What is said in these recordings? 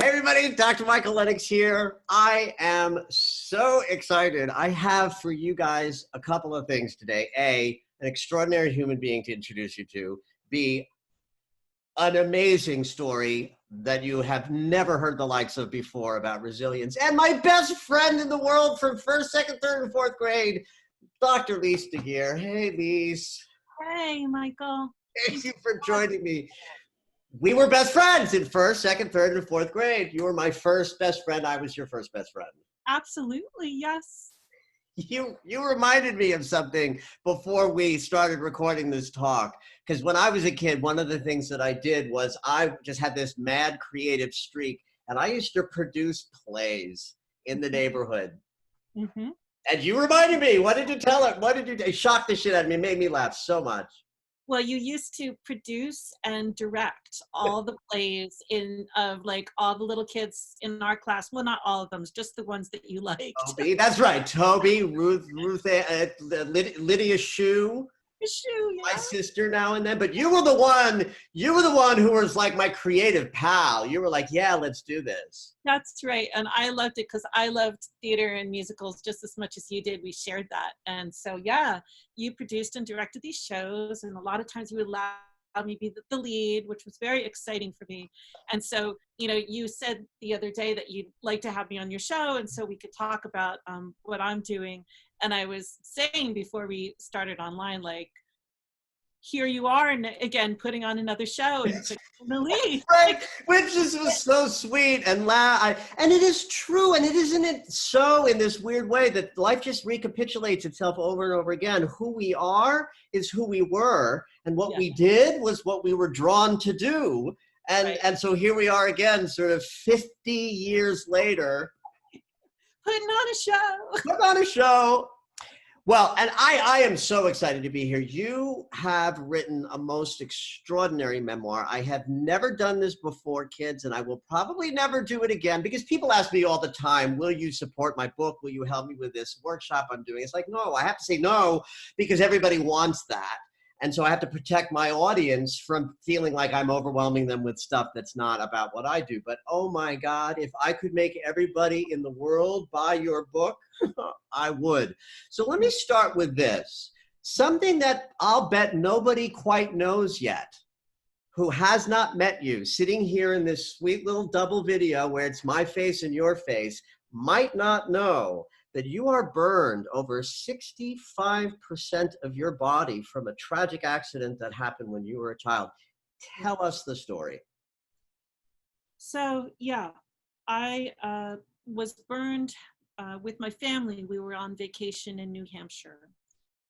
Hey everybody, Dr. Michael Lennox here. I am so excited. I have for you guys a couple of things today. A, an extraordinary human being to introduce you to. B, an amazing story that you have never heard the likes of before about resilience. And my best friend in the world from first, second, third, and fourth grade, Dr. Lise Deguire. Hey, Lise. Hey, Michael. Thank you for joining me. We were best friends in first, second, third, and fourth grade. You were my first best friend. I was your first best friend. Absolutely, yes. You reminded me of something before we started recording this talk. Because when I was a kid, one of the things that I did was I just had this mad creative streak. And I used to produce plays in the neighborhood. Mm-hmm. And you reminded me. What did you tell it? What did you It shocked the shit out of me. It made me laugh so much. Well, you used to produce and direct all the plays of like all the little kids in our class. Well, not all of them, just the ones that you liked. Toby, that's right. Toby, Lydia Shue. Shoo, yeah. My sister now and then, but you were the one who was like my creative pal. You were like, yeah, let's do this. That's right. And I loved it because I loved theater and musicals just as much as you did. We shared that. And so, yeah, you produced and directed these shows. And a lot of times you would allow me to be the lead, which was very exciting for me. And so, you said the other day that you'd like to have me on your show. And so we could talk about what I'm doing. And I was saying before we started online, like, here you are, and again, putting on another show and the lead. Right, which was so sweet and and it is true, and isn't it so in this weird way that life just recapitulates itself over and over again. Who we are is who we were, and what we did was what we were drawn to do. And so here we are again, sort of 50 years later. Putting on a show. Well, and I am so excited to be here. You have written a most extraordinary memoir. I have never done this before, kids, and I will probably never do it again because people ask me all the time, will you support my book? Will you help me with this workshop I'm doing? It's like, no, I have to say no because everybody wants that. And so I have to protect my audience from feeling like I'm overwhelming them with stuff that's not about what I do. But oh my God, if I could make everybody in the world buy your book, I would. So let me start with this. Something that I'll bet nobody quite knows yet, who has not met you, sitting here in this sweet little double video where it's my face and your face, might not know that you are burned over 65% of your body from a tragic accident that happened when you were a child. Tell us the story. So, yeah, I was burned with my family. We were on vacation in New Hampshire.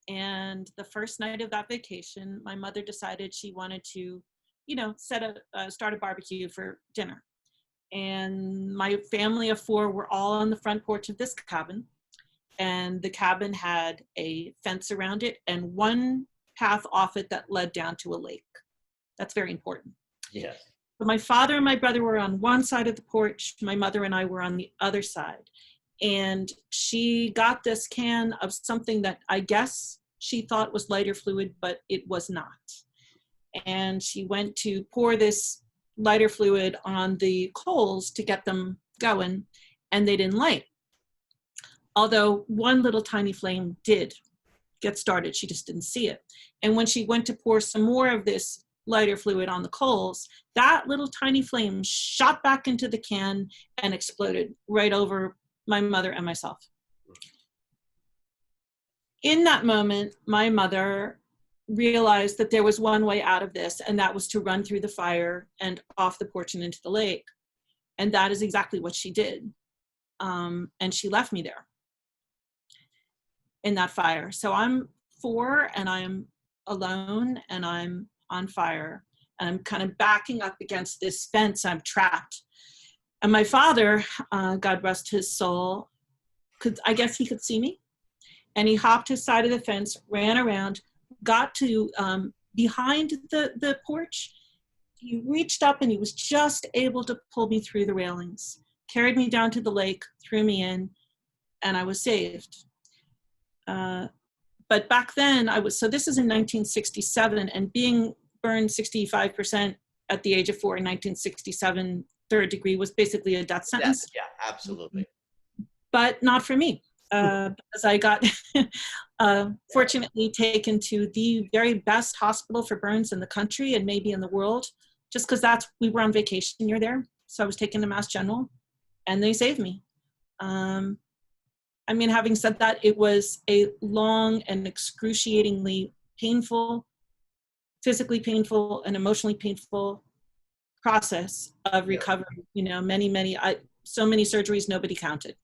And the first night of that vacation, my mother decided she wanted to, start a barbecue for dinner. And my family of 4 were all on the front porch of this cabin. And the cabin had a fence around it and one path off it that led down to a lake. That's very important. Yes. But my father and my brother were on one side of the porch. My mother and I were on the other side. And she got this can of something that I guess she thought was lighter fluid, but it was not. And she went to pour this lighter fluid on the coals to get them going, and they didn't light. Although one little tiny flame did get started, she just didn't see it. And when she went to pour some more of this lighter fluid on the coals, that little tiny flame shot back into the can and exploded right over my mother and myself. In that moment, my mother realized that there was one way out of this, and that was to run through the fire and off the porch and into the lake. And that is exactly what she did. And she left me there in that fire. So I'm 4 and I'm alone and I'm on fire and I'm kind of backing up against this fence. I'm trapped. And my father, God rest his soul, I guess he could see me. And he hopped his side of the fence, ran around, got to behind the porch. He reached up and he was just able to pull me through the railings, carried me down to the lake, threw me in, and I was saved. But back then, so this is in 1967, and being burned 65% at the age of 4 in 1967 third degree was basically a death sentence. Yeah, absolutely. But not for me, because I got fortunately taken to the very best hospital for burns in the country and maybe in the world, just because we were on vacation near there. So I was taken to Mass General, and they saved me. I mean, having said that, it was a long and excruciatingly painful, physically painful and emotionally painful process of recovery. You know, so many surgeries nobody counted.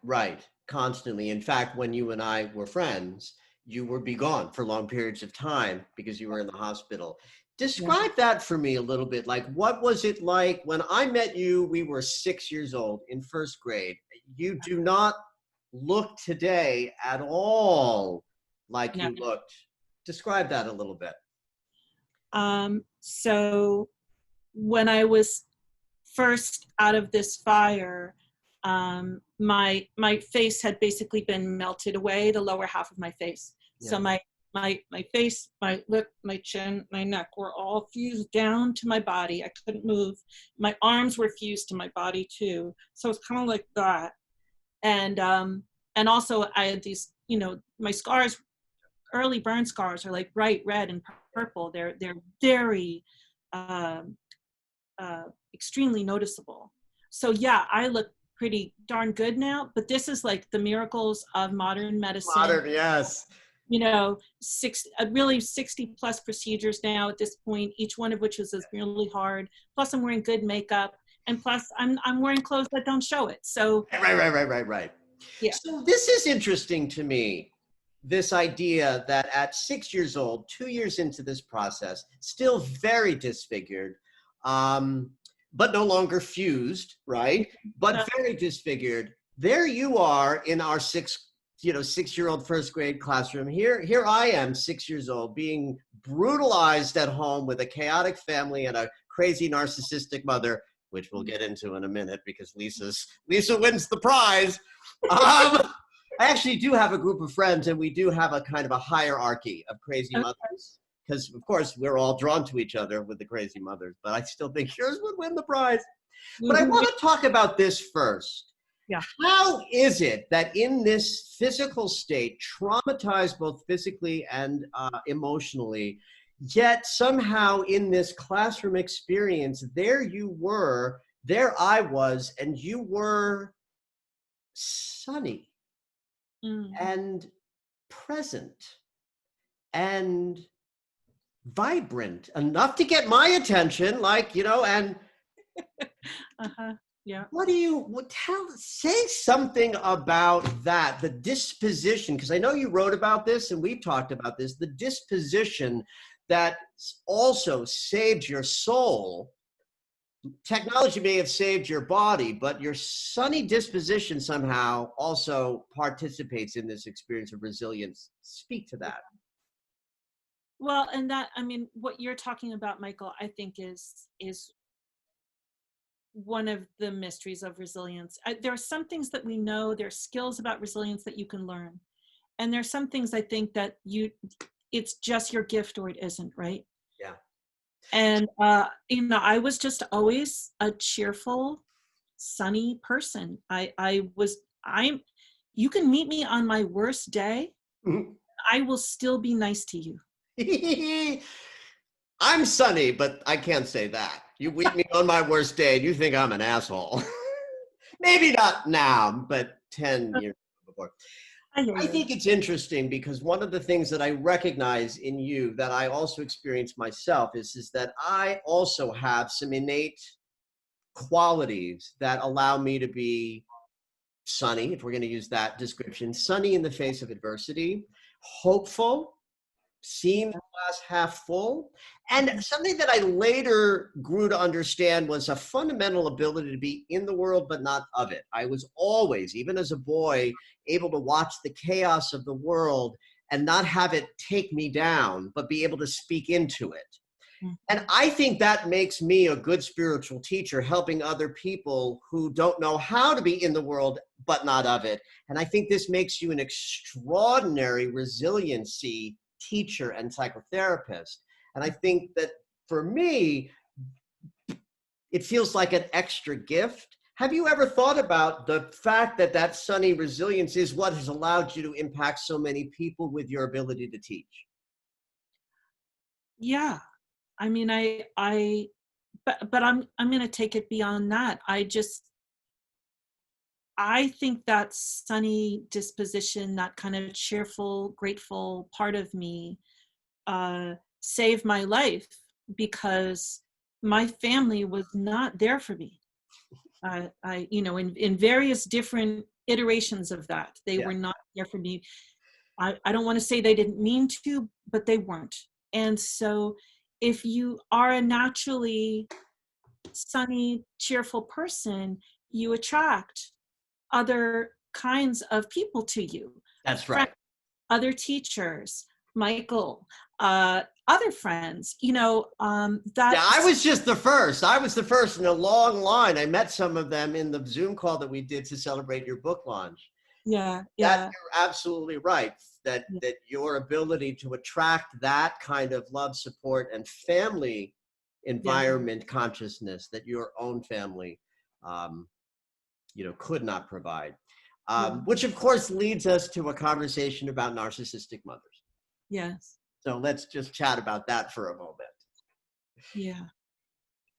Right, constantly. In fact, when you and I were friends, you would be gone for long periods of time because you were in the hospital. Describe that for me a little bit. Like, what was it like when I met you? We were 6 years old in first grade. You do not look today at all like you looked. Describe that a little bit. So when I was first out of this fire, my face had basically been melted away, the lower half of my face. So my face, my lip, my chin, my neck were all fused down to my body. I couldn't move. My arms were fused to my body too. So it's kind of like that. And also I had these, you know, my scars, early burn scars are like bright red and purple. They're very extremely noticeable. So yeah, I look pretty darn good now, but this is like the miracles of modern medicine. Modern, yes. You know, 60 plus procedures now at this point, each one of which is really hard. Plus I'm wearing good makeup, and plus I'm wearing clothes that don't show it. So Right. Yeah. So this is interesting to me, this idea that at 6 years old, 2 years into this process, still very disfigured, but no longer fused, right? But very disfigured. There you are in our 6-year-old first grade classroom. Here I am, 6 years old, being brutalized at home with a chaotic family and a crazy narcissistic mother, which we'll get into in a minute because Lisa wins the prize. I actually do have a group of friends, and we do have a kind of a hierarchy of crazy mothers, because of course we're all drawn to each other with the crazy mothers, but I still think yours would win the prize. But I want to talk about this first. Yeah. How is it that in this physical state, traumatized both physically and emotionally, yet somehow in this classroom experience, there I was, and you were sunny and present and vibrant enough to get my attention, like, you know, and yeah. Say something about that, the disposition, because I know you wrote about this and we've talked about this, the disposition that also saved your soul. Technology may have saved your body, but your sunny disposition somehow also participates in this experience of resilience. Speak to that. Well, and that, I mean, what you're talking about, Michael, I think is one of the mysteries of resilience. There are some things that we know, there are skills about resilience that you can learn. And there's some things I think that it's just your gift or it isn't, right? Yeah. And, you know, I was just always a cheerful, sunny person. You can meet me on my worst day. I will still be nice to you. I'm sunny, but I can't say that. You meet me on my worst day and you think I'm an asshole. Maybe not now, but 10 years before. I think it's interesting because one of the things that I recognize in you that I also experience myself is that I also have some innate qualities that allow me to be sunny, if we're going to use that description, sunny in the face of adversity, hopeful, seeing the glass half full. And something that I later grew to understand was a fundamental ability to be in the world, but not of it. I was always, even as a boy, able to watch the chaos of the world and not have it take me down, but be able to speak into it. And I think that makes me a good spiritual teacher, helping other people who don't know how to be in the world, but not of it. And I think this makes you an extraordinary resiliency teacher and psychotherapist. And I think that for me, it feels like an extra gift. Have you ever thought about the fact that that sunny resilience is what has allowed you to impact so many people with your ability to teach? Yeah. I mean, but I'm going to take it beyond that. I think that sunny disposition, that kind of cheerful, grateful part of me, saved my life because my family was not there for me. In various different iterations of that, they Yeah, were not there for me. I don't want to say they didn't mean to, but they weren't. And so if you are a naturally sunny, cheerful person, you attract other kinds of people to you. that's Friends, right. other teachers, Michael, other friends, Yeah, I that's, was just the first. I was the first in a long line. I met some of them in the Zoom call that we did to celebrate your book launch. yeah, That yeah, you're absolutely right. yeah, That your ability to attract that kind of love, support, and family yeah, environment consciousness that your own family, um, could not provide. yeah, Which of course leads us to a conversation about narcissistic mothers. yes, So let's just chat about that for a moment. yeah,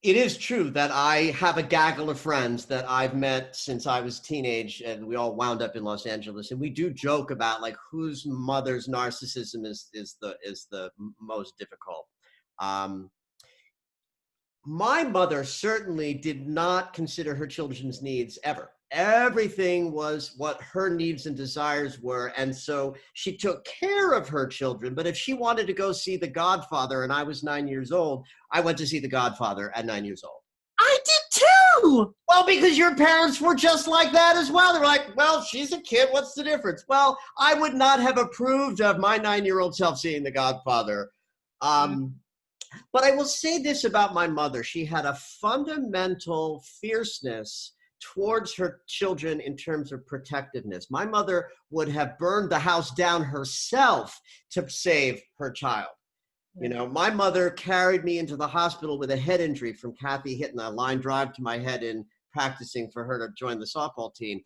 It is true that I have a gaggle of friends that I've met since I was teenage, and we all wound up in Los Angeles. And we do joke about like whose mother's narcissism is the most difficult. Um, my mother certainly did not consider her children's needs ever. Everything was what her needs and desires were. And so she took care of her children. But if she wanted to go see The Godfather and I was 9 years old, I went to see The Godfather at 9 years old. I did too. Well, because your parents were just like that as well. They're like, well, she's a kid. What's the difference? Well, I would not have approved of my 9-year-old self seeing The Godfather. Yeah, Um, but I will say this about my mother. She had a fundamental fierceness towards her children in terms of protectiveness. My mother would have burned the house down herself to save her child. yeah. My mother carried me into the hospital with a head injury from Kathy hitting a line drive to my head in practicing for her to join the softball team.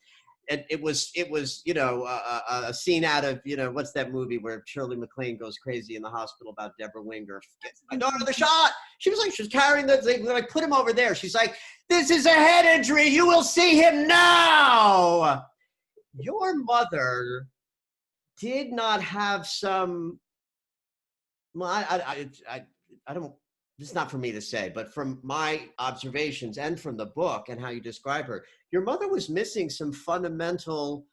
And it was a scene out of what's that movie where Shirley MacLaine goes crazy in the hospital about Deborah Winger gets my daughter the shot. She was carrying they like put him over there. She's like, this is a head injury. You will see him now. Your mother did not have some. Well, I don't. It's not for me to say, but from my observations and from the book and how you describe her, your mother was missing some fundamental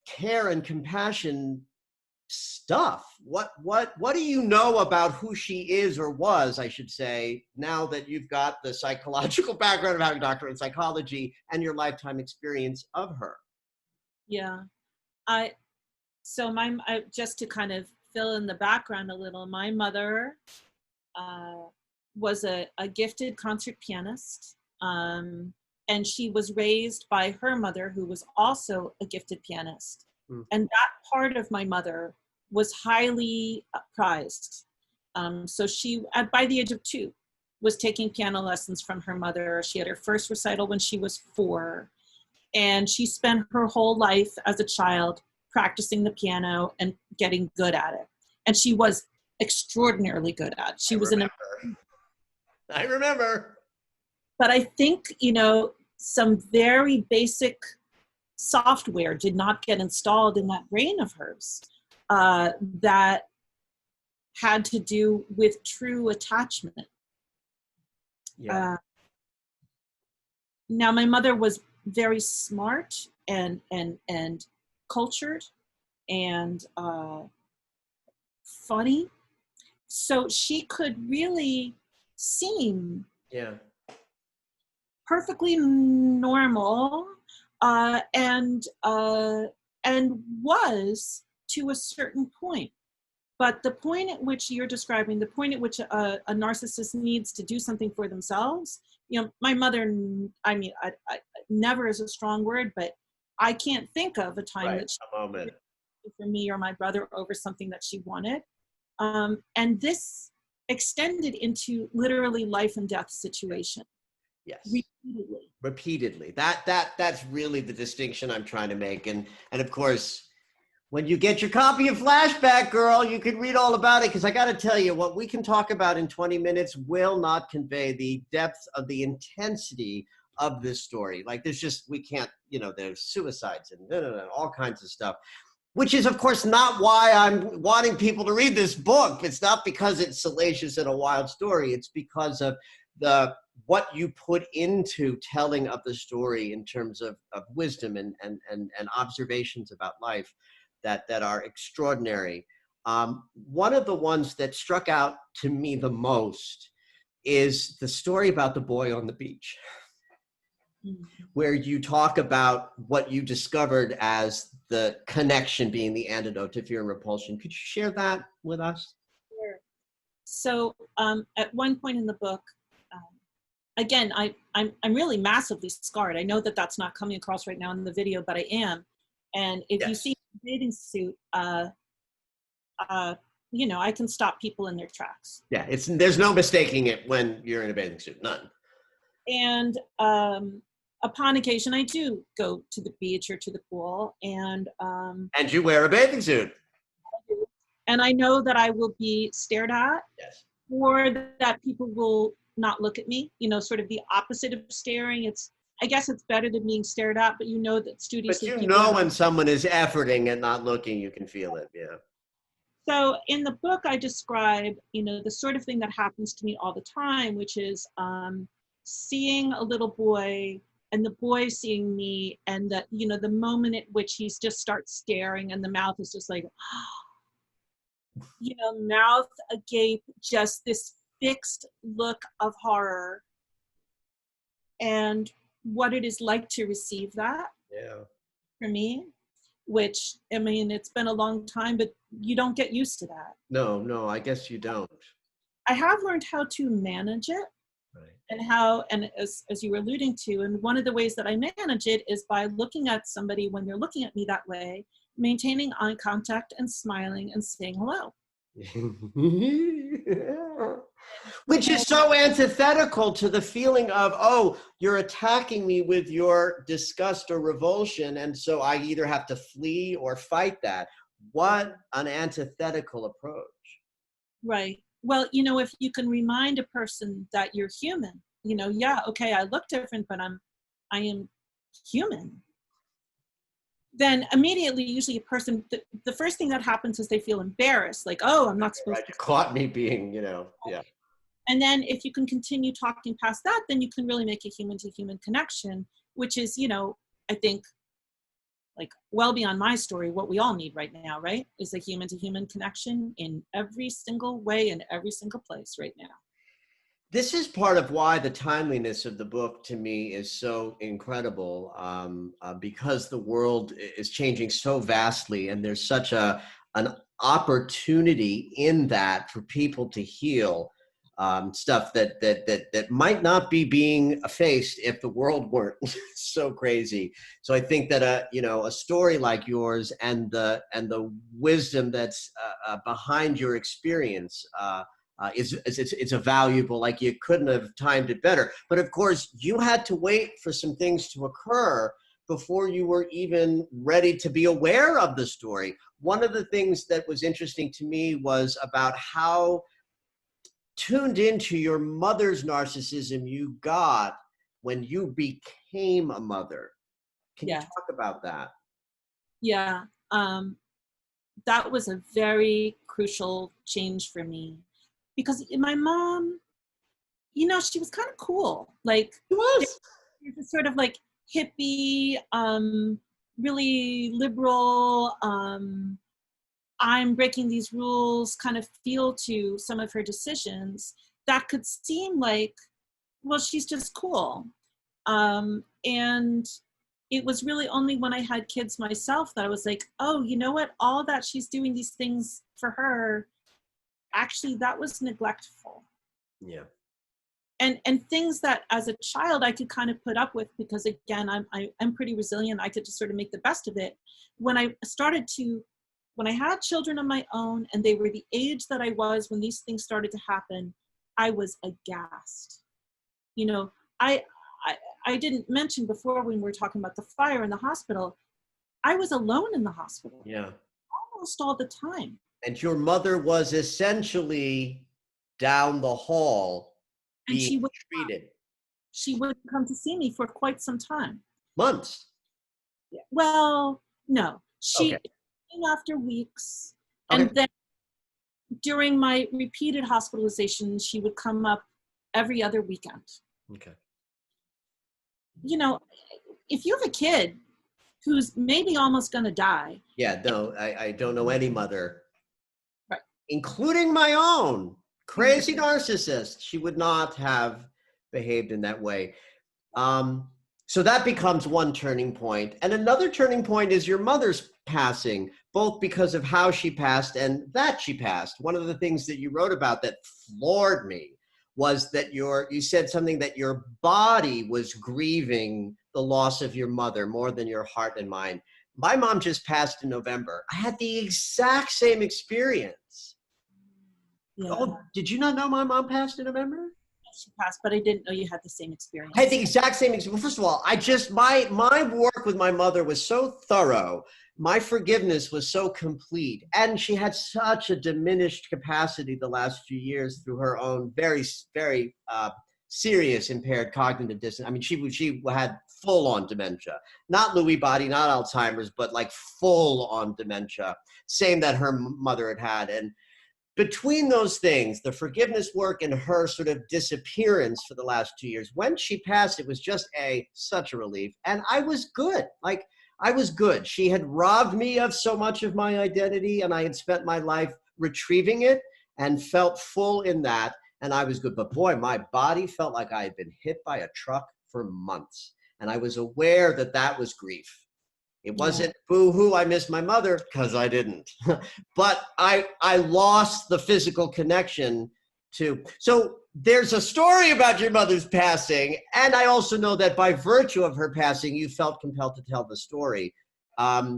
care and compassion stuff. What do you know about who she is or was, I should say, now that you've got the psychological background of having a doctorate in psychology and your lifetime experience of her? Yeah. I just to kind of fill in the background a little, my mother uh, was a gifted concert pianist, and she was raised by her mother, who was also a gifted pianist. Hmm. And that part of my mother was highly prized. So she, by the age of 2, was taking piano lessons from her mother. She had her first recital when she was 4. And she spent her whole life as a child practicing the piano and getting good at it. And she was extraordinarily good at it. I She was remember. I remember. but I think, some very basic software did not get installed in that brain of hers that had to do with true attachment. Yeah. Now, my mother was very smart and cultured and funny, so she could really seem Yeah. perfectly normal and was to a certain point. But the point at which you're describing, the point at which a narcissist needs to do something for themselves, my mother, I never is a strong word, but I can't think of a time Right. that she A moment. did for me or my brother over something that she wanted. And this extended into literally life and death situation. Yes. repeatedly. Repeatedly. That's really the distinction I'm trying to make. And of course, when you get your copy of Flashback Girl, you can read all about it, because I got to tell you, what we can talk about in 20 minutes will not convey the depth of the intensity of this story. Like, there's just, we can't, there's suicides and all kinds of stuff, which is, of course, not why I'm wanting people to read this book. It's not because it's salacious and a wild story. It's because of what you put into telling of the story in terms of wisdom and observations about life that are extraordinary. One of the ones that struck out to me the most is the story about the boy on the beach, where you talk about what you discovered as the connection being the antidote to fear and repulsion. Could you share that with us? Sure. So at one point in the book, again, I'm really massively scarred. I know that that's not coming across right now in the video, but I am. And if you see a bathing suit, I can stop people in their tracks. Yeah, there's no mistaking it when you're in a bathing suit, none. And upon occasion, I do go to the beach or to the pool, and you wear a bathing suit. And I know that I will be stared at, yes, or that people will not look at me. Sort of the opposite of staring. I guess it's better than being stared at, but that studiously. But when someone is efforting and not looking, you can feel it. Yeah. So in the book, I describe, the sort of thing that happens to me all the time, which is seeing a little boy and the boy seeing me, and that, the moment at which he just starts staring and the mouth is just like, mouth agape, just this fixed look of horror, and what it is like to receive that. Yeah. For me, which, it's been a long time, but you don't get used to that. No, I guess you don't. I have learned how to manage it. Right. And as you were alluding to, and one of the ways that I manage it is by looking at somebody when they're looking at me that way, maintaining eye contact and smiling and saying hello. Which is so antithetical to the feeling of, oh, you're attacking me with your disgust or revulsion, and so I either have to flee or fight that. What an antithetical approach. Right. Well, if you can remind a person that you're human, yeah, okay, I look different, but I am human. Then immediately, usually a person, the first thing that happens is they feel embarrassed, like, oh, I'm not supposed to. Caught me being, yeah. And then if you can continue talking past that, then you can really make a human to human connection, which is, I think, like, well beyond my story, what we all need right now, right? Is a human to human connection in every single way, in every single place right now. This is part of why the timeliness of the book to me is so incredible, because the world is changing so vastly, and there's such an opportunity in that for people to heal stuff that might not be being effaced if the world weren't so crazy. So I think that a story like yours and the wisdom that's behind your experience it's a valuable, like, you couldn't have timed it better. But of course, you had to wait for some things to occur before you were even ready to be aware of the story. One of the things that was interesting to me was about how tuned into your mother's narcissism you got when you became a mother. Can you talk about that? Yeah, that was a very crucial change for me, because my mom, she was kind of cool. Like, she was sort of like hippie, really liberal, I'm breaking these rules kind of feel to some of her decisions that could seem like, well, she's just cool. And it was really only when I had kids myself that I was like, oh, you know what? All that she's doing these things for her, actually, that was neglectful. Yeah. And things that as a child I could kind of put up with, because again, I'm pretty resilient. I could just sort of make the best of it. When I had children of my own and they were the age that I was when these things started to happen, I was aghast. I didn't mention before when we were talking about the fire in the hospital, I was alone in the hospital. Yeah. Almost all the time. And your mother was essentially down the hall And being treated. she wouldn't come to see me for quite some time. Months. Well, no. She Okay. came after weeks. Okay. And then during my repeated hospitalization, she would come up every other weekend. Okay. You know, if you have a kid who's maybe almost going to die. Yeah, no, I don't know any mother, Right. including my own crazy narcissist. She would not have behaved in that way. So that becomes one turning point. And another turning point is your mother's passing, both because of how she passed and that she passed. One of the things that you wrote about that floored me was that you said something that your body was grieving the loss of your mother more than your heart and mind. My mom just passed in November. I had the exact same experience. Yeah. Oh, did you not know my mom passed in November? She passed, but I didn't know you had the same experience. I had the exact same experience. Well, first of all, my work with my mother was so thorough. My forgiveness was so complete. And she had such a diminished capacity the last few years through her own very, very serious impaired cognitive dissonance. I mean, she had full-on dementia. Not Lewy body, not Alzheimer's, but like full-on dementia. Same that her mother had had. And between those things, the forgiveness work and her sort of disappearance for the last 2 years, when she passed, it was just such a relief. And I was good. Like, I was good. She had robbed me of so much of my identity, and I had spent my life retrieving it and felt full in that. And I was good. But boy, my body felt like I had been hit by a truck for months. And I was aware that that was grief. It wasn't boo-hoo, I miss my mother, because I didn't. But I lost the physical connection to. So there's a story about your mother's passing, and I also know that by virtue of her passing, you felt compelled to tell the story. Why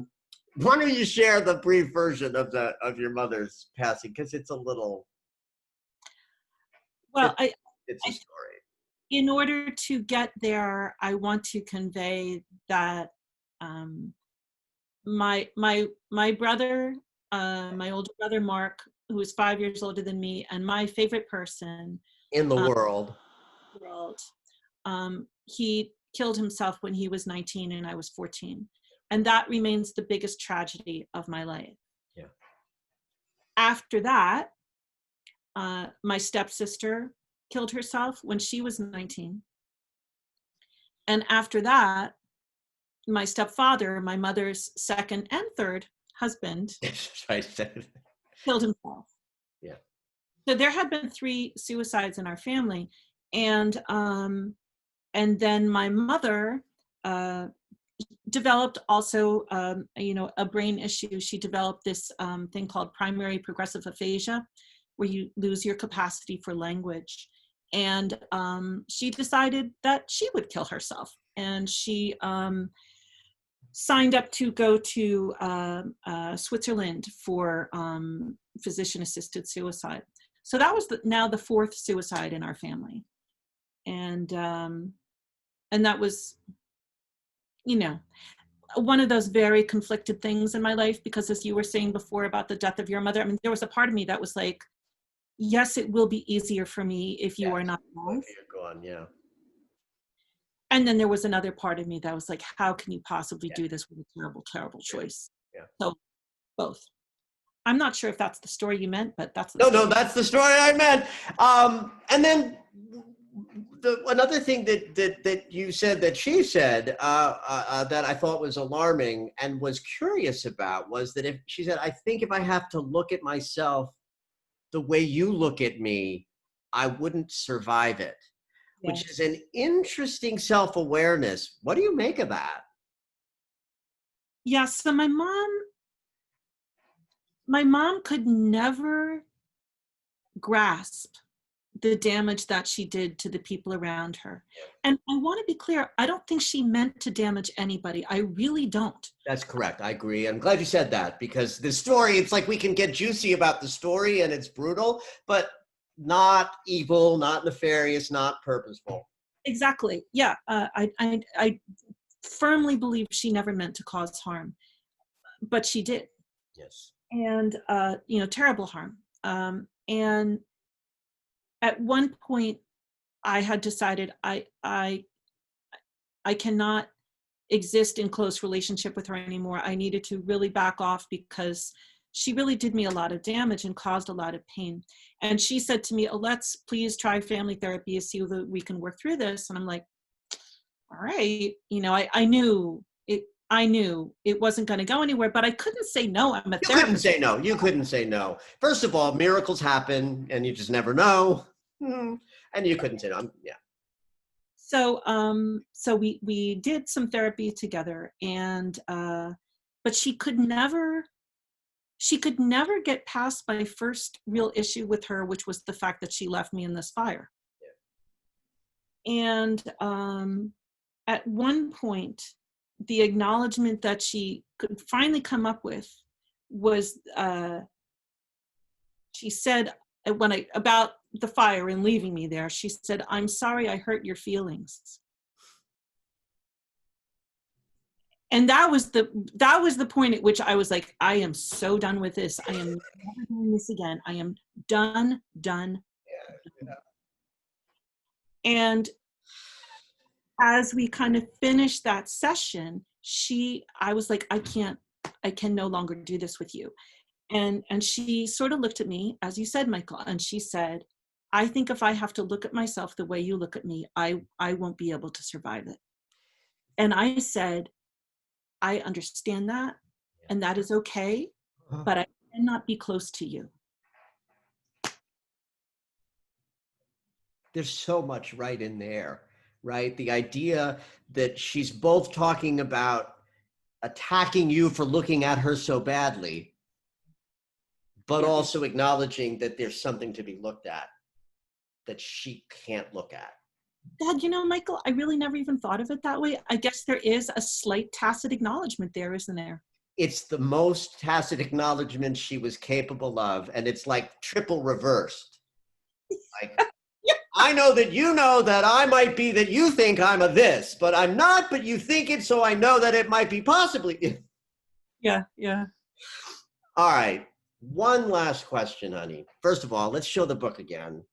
don't you share the brief version of your mother's passing, because it's a little. Well, it's a story. In order to get there, I want to convey that. My brother, my older brother Mark, who is 5 years older than me, and my favorite person In the world. He killed himself when he was 19 and I was 14, and that remains the biggest tragedy of my life. Yeah. After that, my stepsister killed herself when she was 19, and after that, my stepfather, my mother's second and third husband, killed himself. Yeah. So there had been 3 suicides in our family, and then my mother developed also, a brain issue. She developed this thing called primary progressive aphasia, where you lose your capacity for language, and she decided that she would kill herself, and she signed up to go to Switzerland for physician-assisted suicide. So that was now the 4th suicide in our family, and that was, one of those very conflicted things in my life, because as you were saying before about the death of your mother, I mean, there was a part of me that was like, yes, it will be easier for me if you are not alive. You're gone, yeah. And then there was another part of me that was like, how can you possibly do this with a terrible, terrible choice? Yeah. So both. I'm not sure if that's the story you meant, but that's the No, story. that's the story I meant. And then another thing that you said, that she said, that I thought was alarming and was curious about, was that if she said, I think if I have to look at myself the way you look at me, I wouldn't survive it. Which is an interesting self-awareness. What do you make of that? Yeah, so my mom could never grasp the damage that she did to the people around her. And I want to be clear, I don't think she meant to damage anybody. I really don't. That's correct. I agree. I'm glad you said that, because the story, it's like we can get juicy about the story and it's brutal, but not evil, not nefarious, not purposeful. exactly. Yeah. I firmly believe she never meant to cause harm, but she did. Yes. And, terrible harm. And at one point I had decided I cannot exist in close relationship with her anymore. I needed to really back off because she really did me a lot of damage and caused a lot of pain. And she said to me, "Oh, let's please try family therapy to see whether we can work through this." And I'm like, all right, I knew it wasn't going to go anywhere, but I couldn't say no. I'm a You couldn't therapist. say no. You couldn't say no. First of all, miracles happen and you just never know. And you couldn't say no. Yeah. So we did some therapy together, and but she could never get past my first real issue with her, which was the fact that she left me in this fire. Yeah. And at one point, the acknowledgement that she could finally come up with was, she said, about the fire and leaving me there, she said, "I'm sorry I hurt your feelings." And that was the point at which I was like, I am so done with this. I am never doing this again. I am done. Yeah. And as we kind of finished that session, I was like, I can no longer do this with you. And she sort of looked at me, as you said, Michael, and she said, "I think if I have to look at myself the way you look at me, I won't be able to survive it." And I said, "I understand that, and that is okay, but I cannot be close to you." There's so much right in there, right? The idea that she's both talking about attacking you for looking at her so badly, but also acknowledging that there's something to be looked at that she can't look at. God, Michael, I really never even thought of it that way. I guess there is a slight tacit acknowledgement there, isn't there? It's the most tacit acknowledgement she was capable of, and it's like triple reversed. Like, I know that you know that I might be, that you think I'm a this, but I'm not, but you think it, so I know that it might be possibly. Yeah. All right. One last question, honey. First of all, let's show the book again.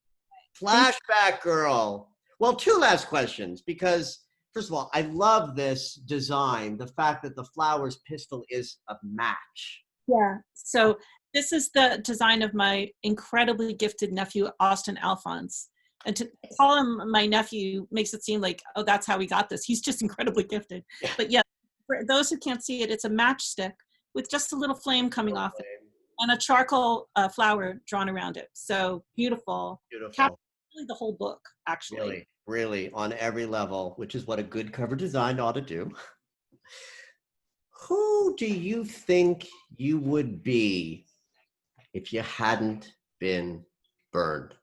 Flashback Girl. Well, two last questions, because first of all, I love this design. The fact that the flower's pistil is a match. Yeah. So this is the design of my incredibly gifted nephew, Austin Alphonse. And to call him my nephew makes it seem like, oh, that's how we got this. He's just incredibly gifted. But yeah, for those who can't see it, it's a matchstick with just a little flame coming off it and a charcoal flower drawn around it. So beautiful. Beautiful. Really the whole book, actually. Really, on every level, which is what a good cover design ought to do. Who do you think you would be if you hadn't been burned?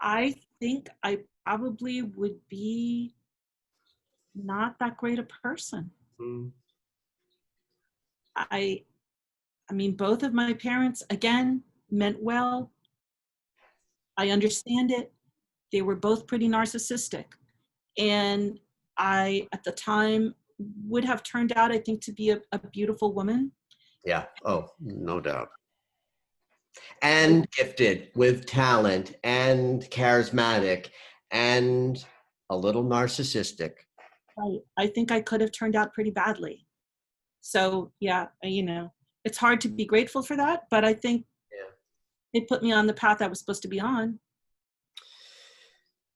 I think I probably would be not that great a person. I mean, both of my parents, again, meant well. I understand it. They were both pretty narcissistic. And I, at the time, would have turned out, I think, to be a beautiful woman. Yeah. Oh, no doubt. And gifted with talent and charismatic and a little narcissistic. I think I could have turned out pretty badly. So yeah, it's hard to be grateful for that, but I think it put me on the path I was supposed to be on.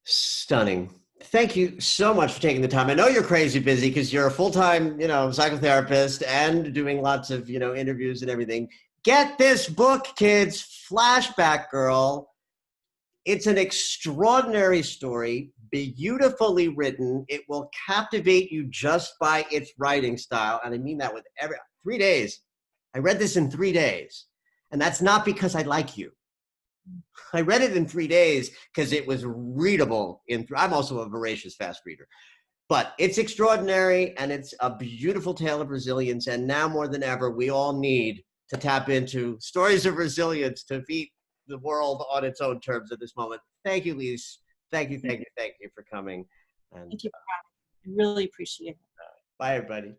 Stunning. Thank you so much for taking the time. I know you're crazy busy because you're a full-time, psychotherapist and doing lots of, interviews and everything. Get this book, kids, Flashback Girl. It's an extraordinary story, beautifully written. It will captivate you just by its writing style. And I mean that with 3 days. I read this in 3 days. And that's not because I like you. I read it in 3 days because it was readable. I'm also a voracious fast reader. But it's extraordinary, and it's a beautiful tale of resilience. And now more than ever, we all need to tap into stories of resilience to beat the world on its own terms at this moment. Thank you, Lise. Thank you for coming. And Thank you for having me. I really appreciate it. bye, everybody.